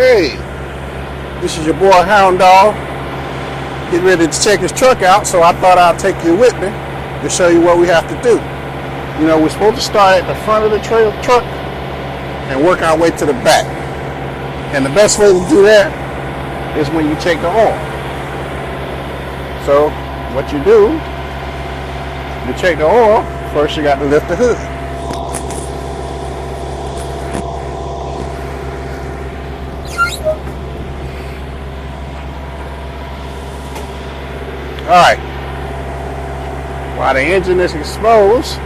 Hey, this is your boy Hound Dog. Getting ready to check his truck out, so I thought I'd take you with me to show you what we have to do. You know, we're supposed to start at the front of the truck and work our way to the back. And the best way to do that is when you check the oil. So what you do, you check the oil, first you got to lift the hood. Alright, while the engine is exposed,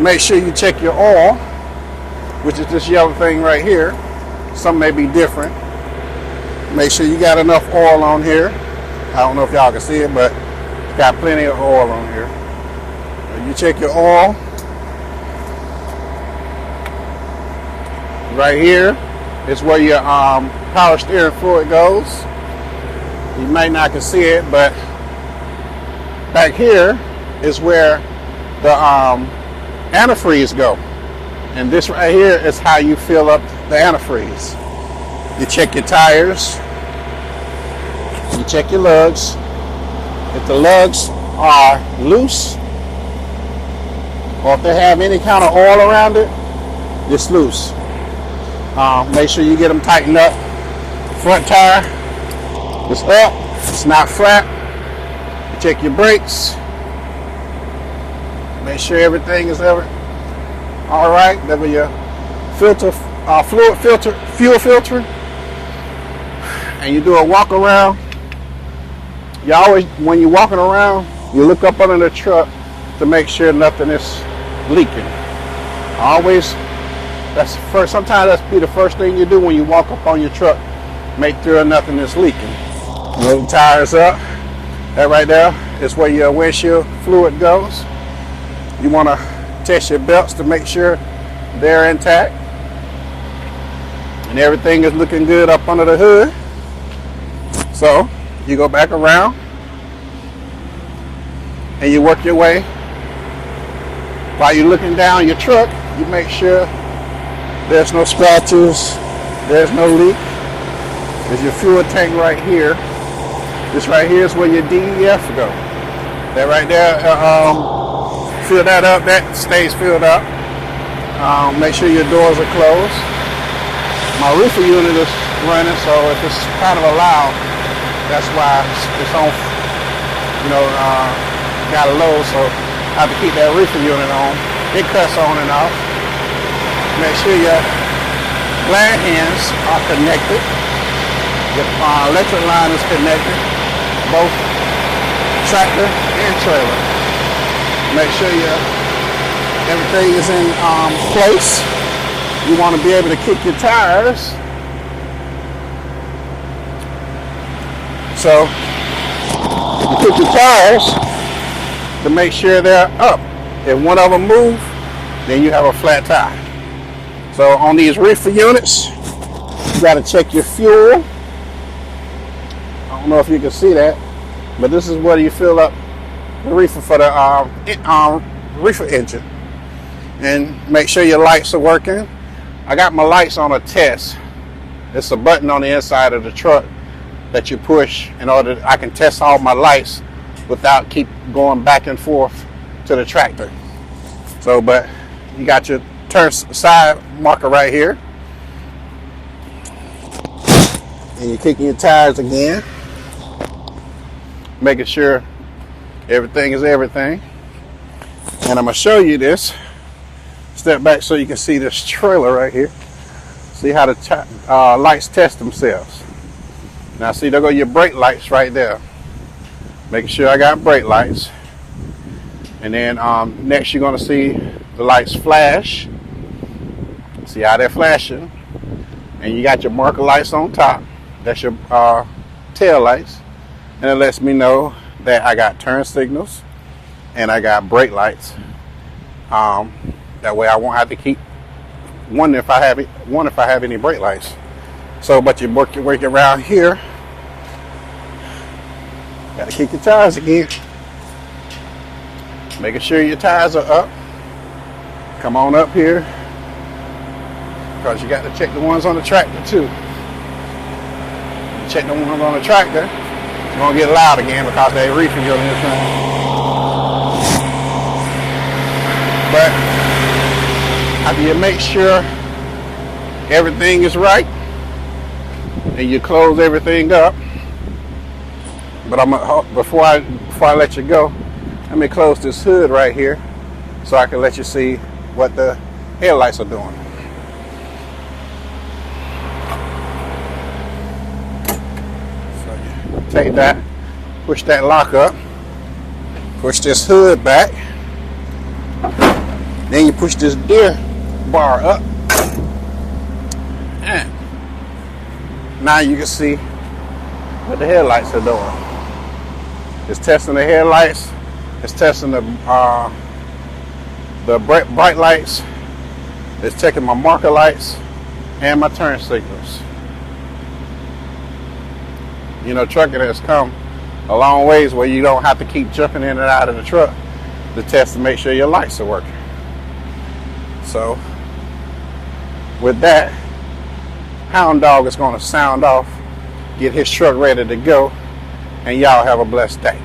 make sure you check your oil, which is this yellow thing right here. Some may be different. Make sure you got enough oil on here. I don't know if y'all can see it, but it's got plenty of oil on here. You check your oil. Right here is where your power steering fluid goes. You might not can see it, but back here is where the antifreeze go. And this right here is how you fill up the antifreeze. You check your tires. You check your lugs. If the lugs are loose, or if they have any kind of oil around it, it's loose. Make sure you get them tightened up. Front tire, it's up, it's not flat. You check your brakes. Make sure everything is all right. Level your filter, fluid filter, fuel filter, and you do a walk around. You always, when you're walking around, you look up under the truck to make sure nothing is leaking. Always, that's first. Sometimes that's be the first thing you do when you walk up on your truck. Make sure nothing is leaking. Roll the tires up. That right there is where your windshield fluid goes. You want to test your belts to make sure they're intact and everything is looking good up under the hood. So you go back around and you work your way. While you're looking down your truck, you make sure there's no scratches, there's no leak. There's your fuel tank right here. This right here is where your DEF go. That right there, fill that up, that stays filled up. Make sure your doors are closed. My reefer unit is running, so if it's kind of loud, that's why it's on, got a load, so I have to keep that reefer unit on. It cuts on and off. Make sure your glad hands are connected. Your electric line is connected, both tractor and trailer. Make sure everything is in place. You want to be able to kick your tires. So you kick your tires to make sure they're up. If one of them move, then you have a flat tire. So on these reefer units, you got to check your fuel. I don't know if you can see that, but this is where you fill up the reefer for the reefer engine. And make sure your lights are working. I got my lights on a test. It's a button on the inside of the truck that you push in order I can test all my lights without keep going back and forth to the tractor. So, but you got your turn side marker right here. And you're kicking your tires again. Making sure everything is everything. And I'm going to show you this. Step back so you can see this trailer right here. See how the lights test themselves. Now see, there go your brake lights right there. Making sure I got brake lights. And then next you're going to see the lights flash. See how they're flashing. And you got your marker lights on top. That's your tail lights. And it lets me know that I got turn signals and I got brake lights. That way I won't have to keep one if I have any brake lights. So, but you work your way around here. Got to kick your tires again. Making sure your tires are up. Come on up here. because you got to check the ones on the tractor too. Check the ones on the tractor, it's gonna get loud again because they refueling this thing. But after you make sure everything is right and you close everything up, but before I let you go, let me close this hood right here so I can let you see what the headlights are doing. So you take that, push that lock up, push this hood back, then you push this deer bar up, and now you can see what the headlights are doing. It's testing the headlights, it's testing the bright lights, it's checking my marker lights and my turn signals. You know, trucking has come a long ways where you don't have to keep jumping in and out of the truck to test to make sure your lights are working. So with that, Hound Dog is going to sound off, get his truck ready to go, and y'all have a blessed day.